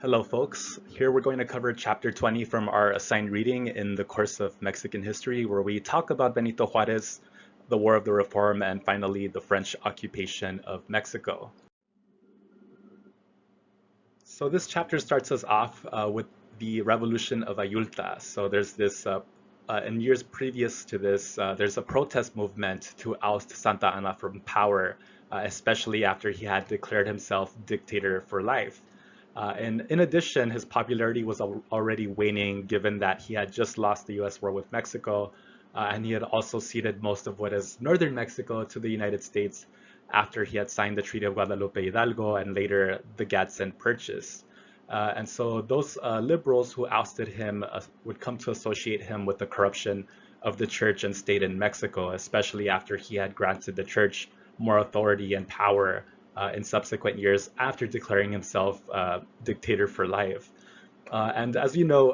Hello, folks. Here we're going to cover chapter 20 from our assigned reading in the course of Mexican history, where we talk about Benito Juarez, the War of the Reform, and finally the French occupation of Mexico. So this chapter starts us off with the revolution of Ayulta. So there's this, in years previous to this, there's a protest movement to oust Santa Anna from power, especially after he had declared himself dictator for life. And in addition, his popularity was already waning given that he had just lost the US war with Mexico, and he had also ceded most of what is northern Mexico to the United States after he had signed the Treaty of Guadalupe Hidalgo and later the Gadsden Purchase. And so those liberals who ousted him would come to associate him with the corruption of the church and state in Mexico, especially after he had granted the church more authority and power in subsequent years after declaring himself dictator for life. And as you know,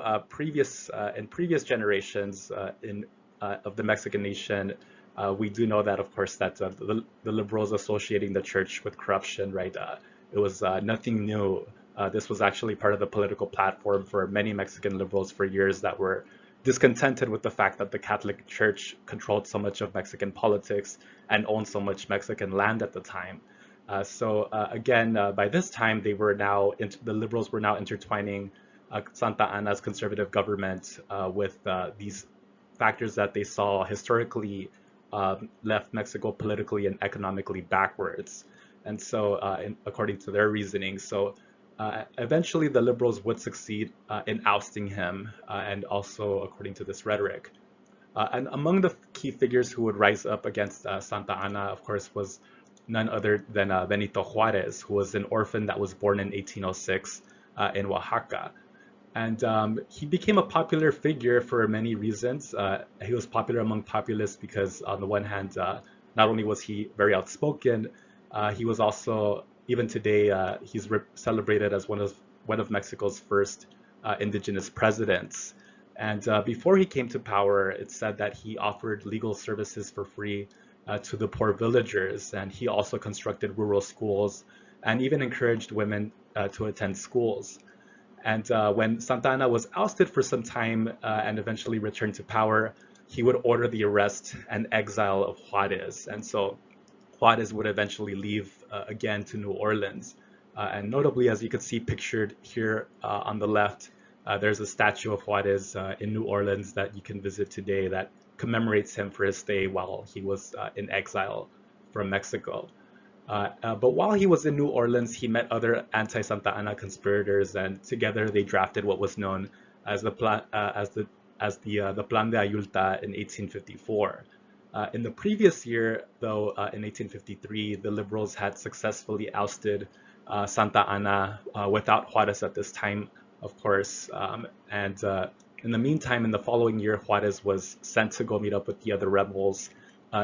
in previous generations of the Mexican nation, we do know that, of course, that the liberals associating the church with corruption, right? It was nothing new. This was actually part of the political platform for many Mexican liberals for years that were discontented with the fact that the Catholic Church controlled so much of Mexican politics and owned so much Mexican land at the time. Again, by this time, the liberals were now intertwining Santa Anna's conservative government with these factors that they saw historically left Mexico politically and economically backwards. And so, according to their reasoning, eventually the liberals would succeed in ousting him, and also according to this rhetoric. And among the key figures who would rise up against Santa Anna, of course, was none other than Benito Juarez, who was an orphan that was born in 1806 in Oaxaca. And he became a popular figure for many reasons. He was popular among populists because, on the one hand, not only was he very outspoken, he was also, even today, he's celebrated as one of Mexico's first indigenous presidents. And before he came to power, it's said that he offered legal services for free to the poor villagers, and he also constructed rural schools and even encouraged women to attend schools. And when Santa Anna was ousted for some time and eventually returned to power, he would order the arrest and exile of Juarez. And so Juarez would eventually leave again to New Orleans. And notably, as you can see pictured here on the left, there's a statue of Juarez in New Orleans that you can visit today that commemorates him for his stay while he was in exile from Mexico. But while he was in New Orleans, he met other anti-Santa Anna conspirators, and together they drafted what was known as the Plan de Ayulta in 1854. In the previous year, though, in 1853, the liberals had successfully ousted Santa Anna without Juarez at this time, of course. And in the meantime, in the following year, Juarez was sent to go meet up with the other rebels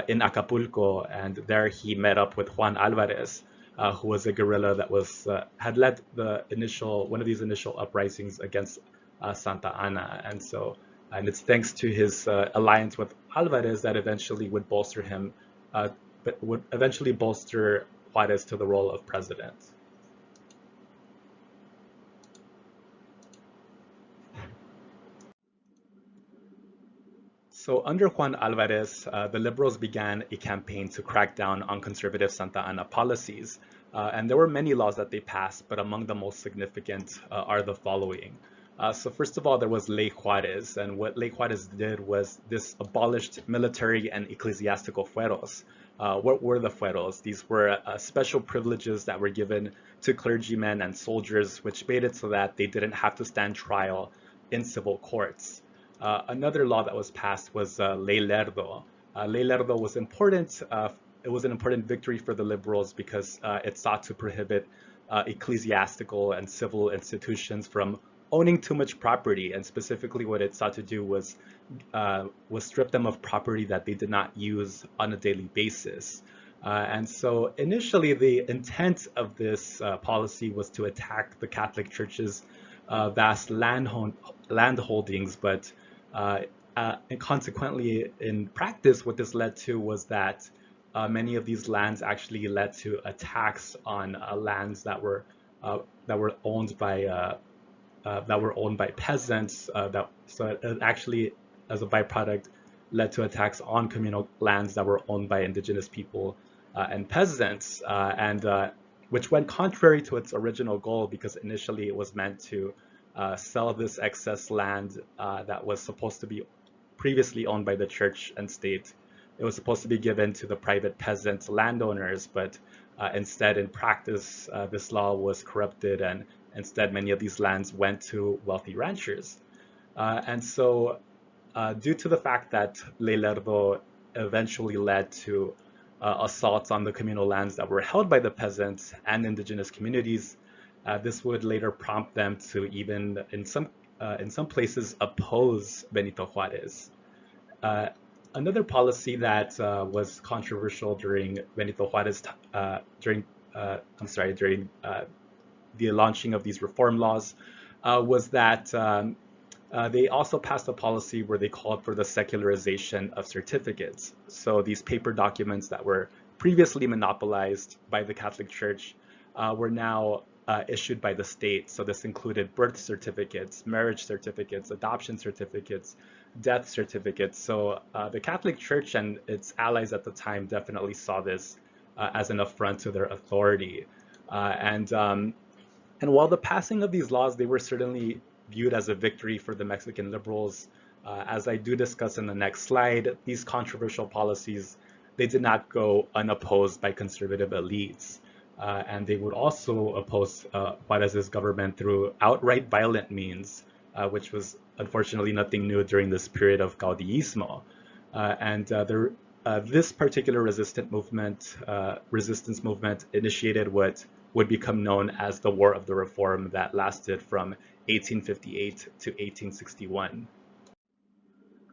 in Acapulco, and there he met up with Juan Alvarez, who was a guerrilla that had led one of these initial uprisings against Santa Anna. And it's thanks to his alliance with Alvarez that would eventually bolster Juarez to the role of president. So under Juan Alvarez, the liberals began a campaign to crack down on conservative Santa Anna policies. And there were many laws that they passed, but among the most significant are the following. So first of all, there was Ley Juarez, and what Ley Juarez did was this abolished military and ecclesiastical fueros. What were the fueros? These were special privileges that were given to clergymen and soldiers, which made it so that they didn't have to stand trial in civil courts. Another law that was passed was Ley Lerdo. Ley Lerdo was important. It was an important victory for the liberals because it sought to prohibit ecclesiastical and civil institutions from owning too much property, and specifically what it sought to do was strip them of property that they did not use on a daily basis. And so initially the intent of this policy was to attack the Catholic Church's vast land holdings, but and consequently in practice what this led to was that many of these lands actually led to attacks on lands that were owned by that were owned by peasants. So it actually, as a byproduct, led to attacks on communal lands that were owned by indigenous people and peasants, and which went contrary to its original goal, because initially it was meant to sell this excess land that was supposed to be previously owned by the church and state. It was supposed to be given to the private peasant landowners, but instead, in practice, this law was corrupted, and instead many of these lands went to wealthy ranchers. And so due to the fact that Ley Lerdo eventually led to assaults on the communal lands that were held by the peasants and indigenous communities, this would later prompt them to even, in some places, oppose Benito Juarez. Another policy that was controversial during Benito Juarez, during the launching of these reform laws, was that they also passed a policy where they called for the secularization of certificates. So these paper documents that were previously monopolized by the Catholic Church were now issued by the state. So this included birth certificates, marriage certificates, adoption certificates, death certificates. So the Catholic Church and its allies at the time definitely saw this as an affront to their authority. And while the passing of these laws, they were certainly viewed as a victory for the Mexican liberals. As I do discuss in the next slide, these controversial policies, they did not go unopposed by conservative elites. And they would also oppose Juarez's government through outright violent means, which was unfortunately nothing new during this period of Caudillismo. This particular resistance movement initiated what would become known as the War of the Reform, that lasted from 1858 to 1861.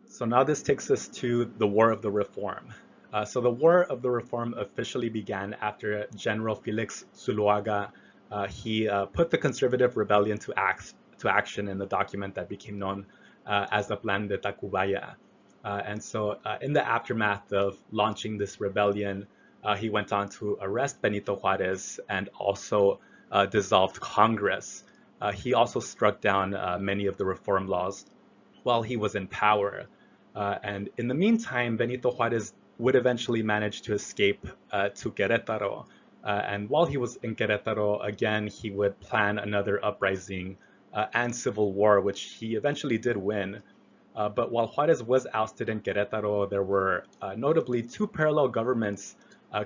So now this takes us to the War of the Reform. So the War of the Reform officially began after General Felix Zuluaga he put the conservative rebellion to action in the document that became known as the Plan de Tacubaya. And so in the aftermath of launching this rebellion, he went on to arrest Benito Juarez and also dissolved Congress. He also struck down many of the reform laws while he was in power. And in the meantime, Benito Juarez would eventually manage to escape to Querétaro. And while he was in Querétaro, again, he would plan another uprising and civil war, which he eventually did win. But while Juarez was ousted in Querétaro, there were notably two parallel governments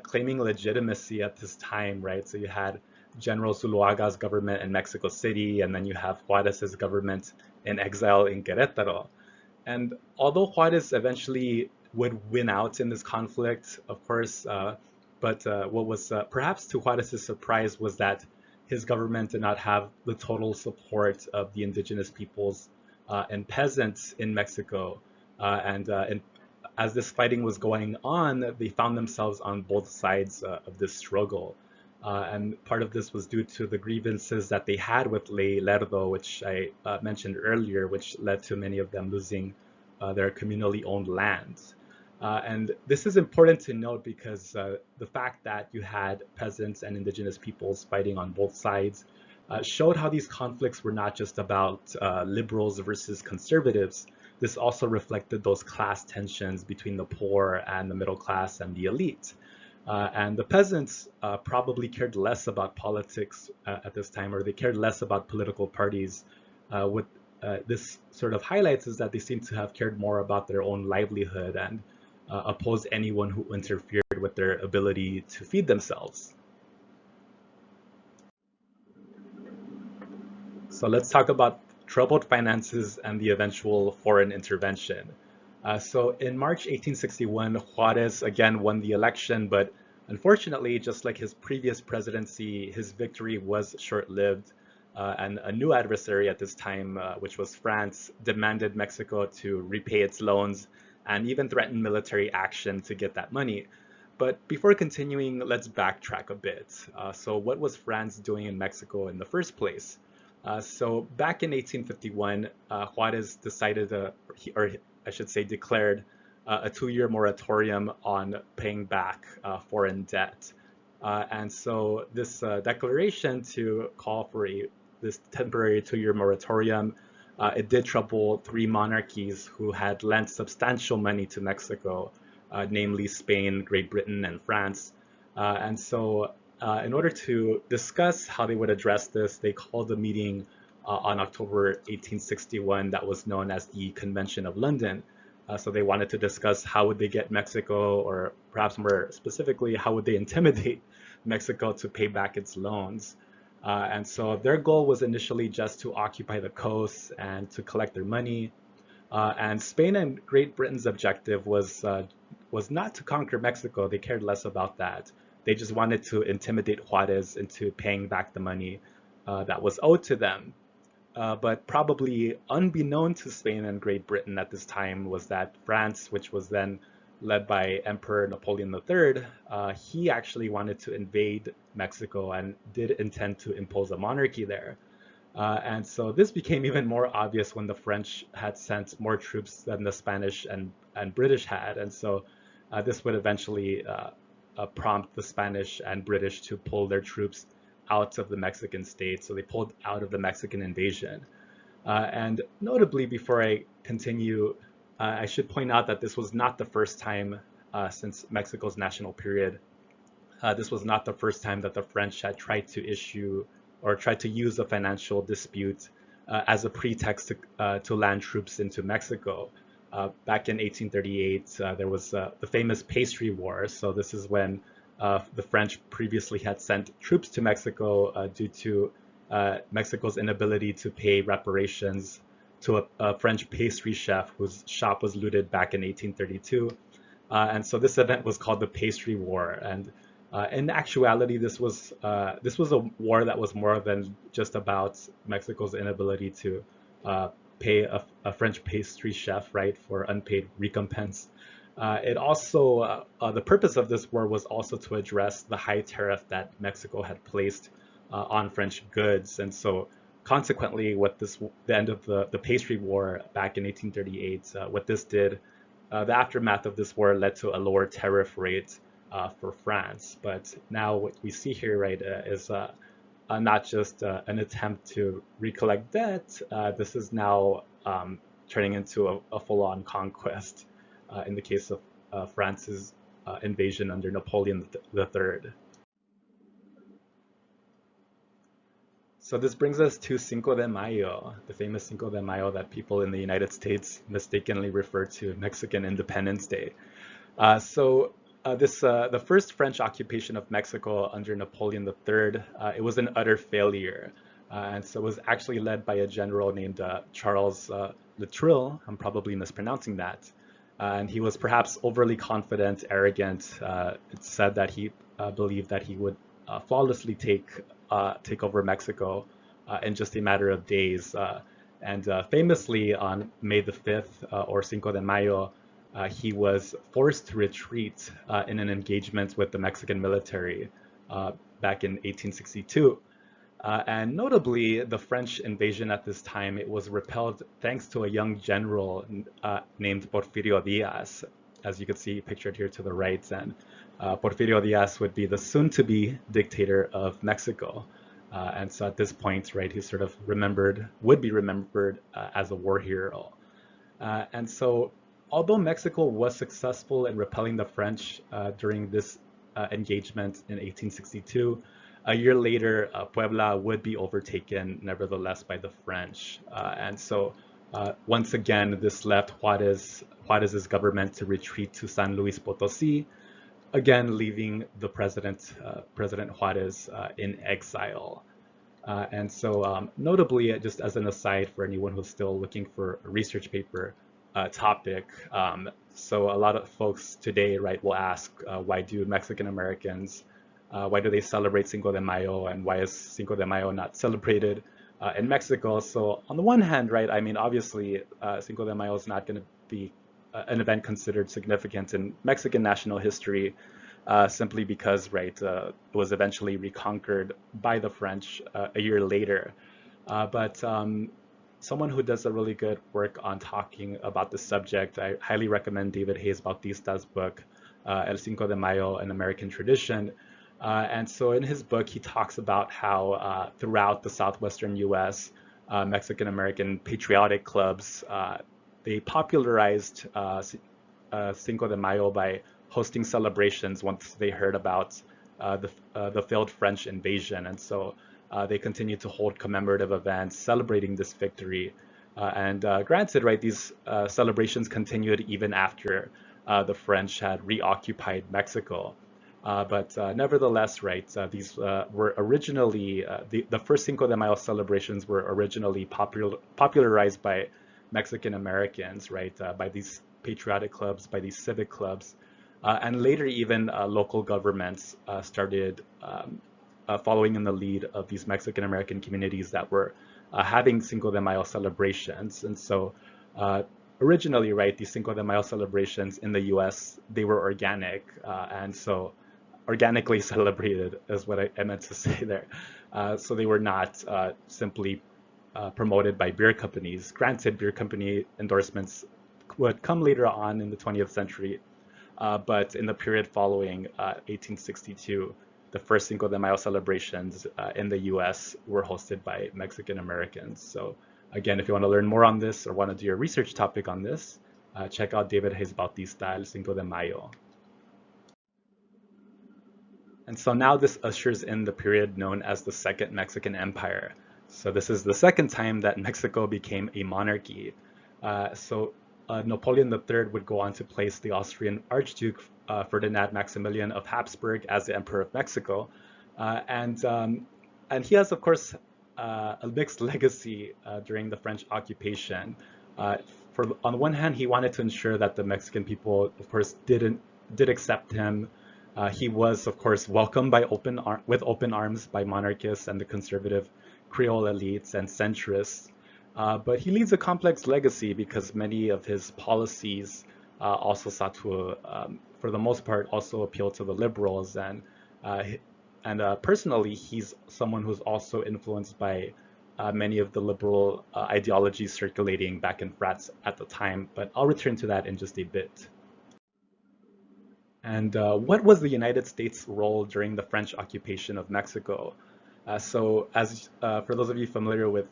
claiming legitimacy at this time, right? So you had General Zuluaga's government in Mexico City, and then you have Juarez's government in exile in Querétaro. And although Juarez eventually would win out in this conflict, of course, but what was perhaps to Juarez's surprise was that his government did not have the total support of the indigenous peoples and peasants in Mexico. As this fighting was going on, they found themselves on both sides of this struggle. And part of this was due to the grievances that they had with Ley Lerdo, which I mentioned earlier, which led to many of them losing their communally owned lands. And this is important to note because the fact that you had peasants and indigenous peoples fighting on both sides showed how these conflicts were not just about liberals versus conservatives. This also reflected those class tensions between the poor and the middle class and the elite. And the peasants probably cared less about politics at this time, or they cared less about political parties. What this sort of highlights is that they seem to have cared more about their own livelihood and opposed anyone who interfered with their ability to feed themselves. So let's talk about troubled finances and the eventual foreign intervention. So in March 1861, Juarez again won the election, but unfortunately, just like his previous presidency, his victory was short-lived. And a new adversary at this time, which was France, demanded Mexico to repay its loans and even threatened military action to get that money. But before continuing, let's backtrack a bit. So what was France doing in Mexico in the first place? So back in 1851, Juarez decided, or I should say declared, a 2-year moratorium on paying back foreign debt. And so this declaration to call for a this temporary 2-year moratorium, it did trouble three monarchies who had lent substantial money to Mexico, namely Spain, Great Britain, and France. And so in order to discuss how they would address this, they called a meeting on October 1861 that was known as the Convention of London. So they wanted to discuss how would they get Mexico, or perhaps more specifically, how would they intimidate Mexico to pay back its loans. And so their goal was initially just to occupy the coast and to collect their money. And Spain and Great Britain's objective was not to conquer Mexico. They cared less about that. They just wanted to intimidate Juarez into paying back the money that was owed to them. But probably unbeknown to Spain and Great Britain at this time was that France, which was then led by Emperor Napoleon III, he actually wanted to invade Mexico and did intend to impose a monarchy there. And so this became even more obvious when the French had sent more troops than the Spanish and British had. And so this would eventually prompt the Spanish and British to pull their troops out of the Mexican state. So they pulled out of the Mexican invasion. And notably, before I continue, I should point out that this was not the first time since Mexico's national period. This was not the first time that the French had tried to issue or tried to use a financial dispute as a pretext to land troops into Mexico. Back in 1838, there was the famous Pastry War. So this is when the French previously had sent troops to Mexico due to Mexico's inability to pay reparations to a French pastry chef whose shop was looted back in 1832. And so this event was called the Pastry War. And in actuality, this was a war that was more than just about Mexico's inability to pay a French pastry chef, right, for unpaid recompense. It also, the purpose of this war was also to address the high tariff that Mexico had placed on French goods. And so consequently, the end of the Pastry War back in 1838, what this did, the aftermath of this war led to a lower tariff rate for France. But now what we see here, right, is not just an attempt to recollect debt. This is now turning into a full-on conquest in the case of France's invasion under Napoleon III. So this brings us to Cinco de Mayo, the famous Cinco de Mayo that people in the United States mistakenly refer to Mexican Independence Day. The first French occupation of Mexico under Napoleon III, it was an utter failure. And so it was actually led by a general named Charles Loutrel. I'm probably mispronouncing that. And he was perhaps overly confident, arrogant. It's said that he believed that he would flawlessly take over Mexico in just a matter of days. And famously on May the 5th, or Cinco de Mayo, he was forced to retreat in an engagement with the Mexican military back in 1862. And notably, the French invasion at this time, it was repelled thanks to a young general named Porfirio Diaz, as you can see pictured here to the right. And Porfirio Diaz would be the soon-to-be dictator of Mexico. And so at this point, right, he sort of would be remembered as a war hero. And so although Mexico was successful in repelling the French during this engagement in 1862, a year later, Puebla would be overtaken, nevertheless, by the French. And so once again, this left Juarez's government to retreat to San Luis Potosí, again leaving the President Juarez in exile. And so notably, just as an aside for anyone who's still looking for a research paper topic, so a lot of folks today, right, will ask, why do Mexican Americans, why do they celebrate Cinco de Mayo, and why is Cinco de Mayo not celebrated in Mexico? So on the one hand, right, I mean, obviously, Cinco de Mayo is not going to be an event considered significant in Mexican national history, simply because, right, it was eventually reconquered by the French a year later. But someone who does a really good work on talking about the subject, I highly recommend David Hayes Bautista's book, El Cinco de Mayo, An American Tradition. And so in his book, he talks about how throughout the southwestern U.S., Mexican American patriotic clubs, they popularized Cinco de Mayo by hosting celebrations once they heard about the failed French invasion. And so they continued to hold commemorative events celebrating this victory. And granted, right, these celebrations continued even after the French had reoccupied Mexico. But nevertheless, right, these were originally, the first Cinco de Mayo celebrations were originally popularized by Mexican Americans, right, by these patriotic clubs, by these civic clubs. And later, even local governments started following in the lead of these Mexican American communities that were having Cinco de Mayo celebrations. And so originally, right, these Cinco de Mayo celebrations in the US, they were organic. And so organically celebrated is what I meant to say there. So they were not simply promoted by beer companies. Granted, beer company endorsements would come later on in the 20th century, but in the period following 1862, the first Cinco de Mayo celebrations in the US were hosted by Mexican Americans. So again, if you want to learn more on this or want to do your research topic on this, check out David Hayes Bautista, El Cinco de Mayo. And so now this ushers in the period known as the Second Mexican Empire. So this is the second time that Mexico became a monarchy. Napoleon III would go on to place the Austrian Archduke Ferdinand Maximilian of Habsburg as the Emperor of Mexico. And he has, of course, a mixed legacy during the French occupation. On the one hand, he wanted to ensure that the Mexican people, of course, did accept him. He was, of course, welcomed with open arms by monarchists and the conservative Creole elites and centrists. But he leaves a complex legacy because many of his policies also sought to, for the most part, also appeal to the liberals. And personally, he's someone who's also influenced by many of the liberal ideologies circulating back in France at the time. But I'll return to that in just a bit. And what was the United States' role during the French occupation of Mexico? For those of you familiar with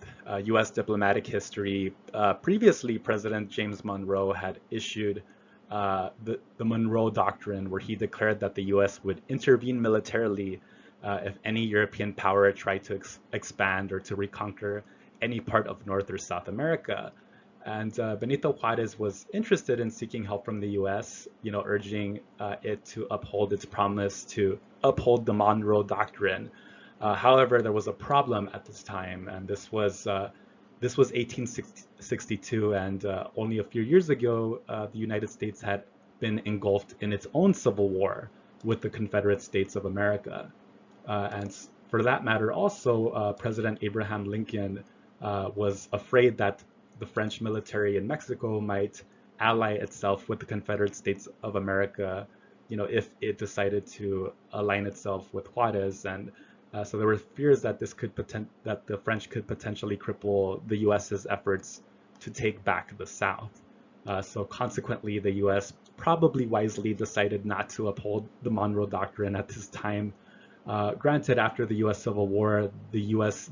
U.S. diplomatic history, previously President James Monroe had issued the Monroe Doctrine, where he declared that the U.S. would intervene militarily if any European power tried to expand or to reconquer any part of North or South America. And Benito Juarez was interested in seeking help from the U.S., urging it to uphold its promise to uphold the Monroe Doctrine. However, there was a problem at this time, and this was 1862, and only a few years ago, the United States had been engulfed in its own civil war with the Confederate States of America. And for that matter, also, President Abraham Lincoln was afraid that the French military in Mexico might ally itself with the Confederate States of America, if it decided to align itself with Juarez. And so there were fears that that the French could potentially cripple the U.S.'s efforts to take back the South. So consequently, the U.S. probably wisely decided not to uphold the Monroe Doctrine at this time. Granted, after the U.S. Civil War, the U.S.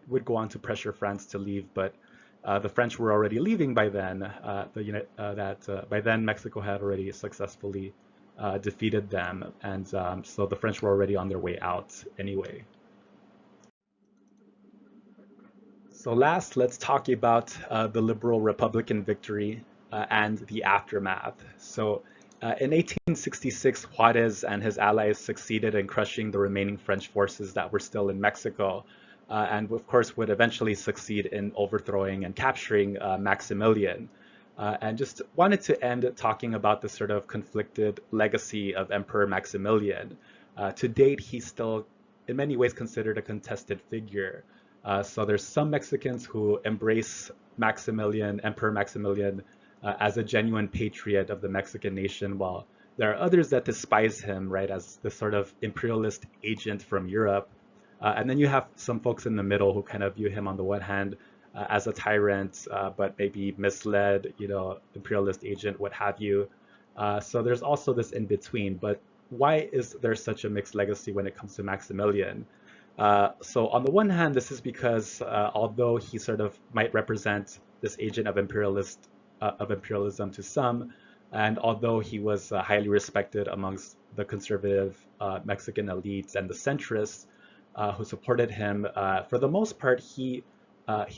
would go on to pressure France to leave, but the French were already leaving by then. By then Mexico had already successfully defeated them, and so the French were already on their way out anyway. So last, let's talk about the liberal Republican victory and the aftermath. So in 1866, Juarez and his allies succeeded in crushing the remaining French forces that were still in Mexico, and of course would eventually succeed in overthrowing and capturing Maximilian. And just wanted to end talking about the sort of conflicted legacy of Emperor Maximilian. To date, he's still in many ways considered a contested figure. So there's some Mexicans who embrace Emperor Maximilian, as a genuine patriot of the Mexican nation, while there are others that despise him, right, as the sort of imperialist agent from Europe. And then you have some folks in the middle who kind of view him on the one hand as a tyrant, but maybe misled, imperialist agent, what have you. So there's also this in between. But why is there such a mixed legacy when it comes to Maximilian? So on the one hand, this is because although he sort of might represent this agent of imperialism to some, and although he was highly respected amongst the conservative Mexican elites and the centrists who supported him, for the most part, he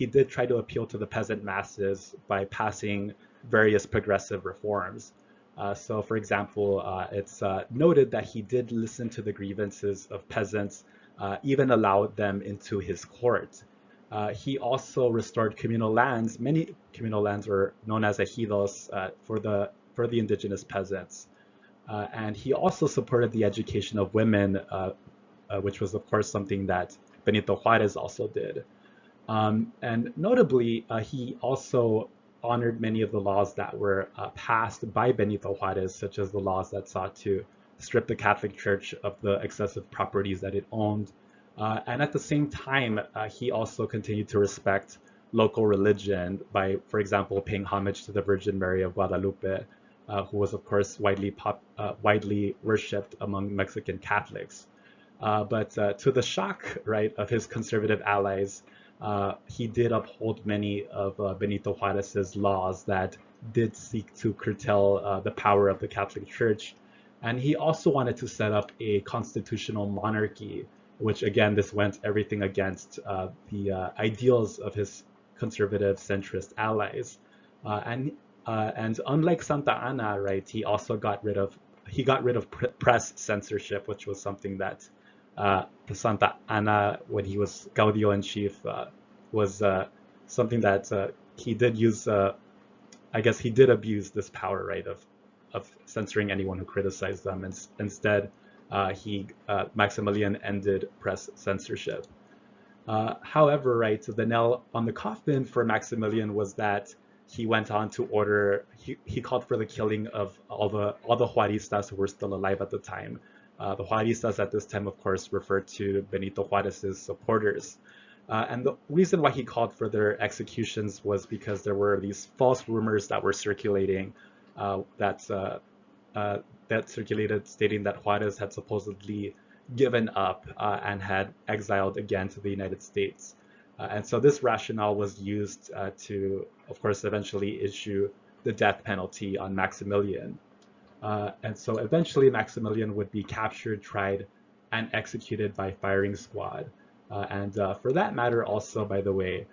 did try to appeal to the peasant masses by passing various progressive reforms. So, for example, it's noted that he did listen to the grievances of peasants, even allowed them into his court. He also restored communal lands. Many communal lands were known as ejidos for the indigenous peasants. And he also supported the education of women, which was, of course, something that Benito Juarez also did. And notably, he also honored many of the laws that were passed by Benito Juarez, such as the laws that sought to strip the Catholic Church of the excessive properties that it owned. And at the same time, he also continued to respect local religion by, for example, paying homage to the Virgin Mary of Guadalupe, who was, of course, widely worshipped among Mexican Catholics. But to the shock, right, of his conservative allies, he did uphold many of Benito Juarez's laws that did seek to curtail the power of the Catholic Church. And he also wanted to set up a constitutional monarchy, which again, this went everything against the ideals of his conservative centrist allies. And unlike Santa Anna, right, he also got rid of press censorship, which was something that Santa Anna, when he was Gaudio in chief, was something that he did use. I guess he did abuse this power, right, of censoring anyone who criticized them. And instead, Maximilian ended press censorship. However, right, the nail on the coffin for Maximilian was that he went on to order. He called for the killing of all the Juaristas who were still alive at the time. The Juaristas at this time, of course, referred to Benito Juarez's supporters. And the reason why he called for their executions was because there were these false rumors that were circulating that circulated stating that Juarez had supposedly given up and had exiled again to the United States. And so this rationale was used to, of course, eventually issue the death penalty on Maximilian. And so eventually Maximilian would be captured, tried, and executed by firing squad. And for that matter, also, by the way,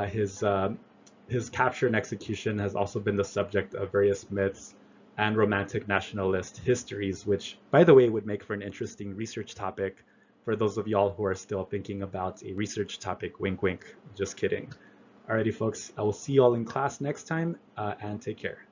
his capture and execution has also been the subject of various myths and romantic nationalist histories, which, by the way, would make for an interesting research topic for those of y'all who are still thinking about a research topic. Wink, wink. Just kidding. Alrighty, folks. I will see y'all in class next time, and take care.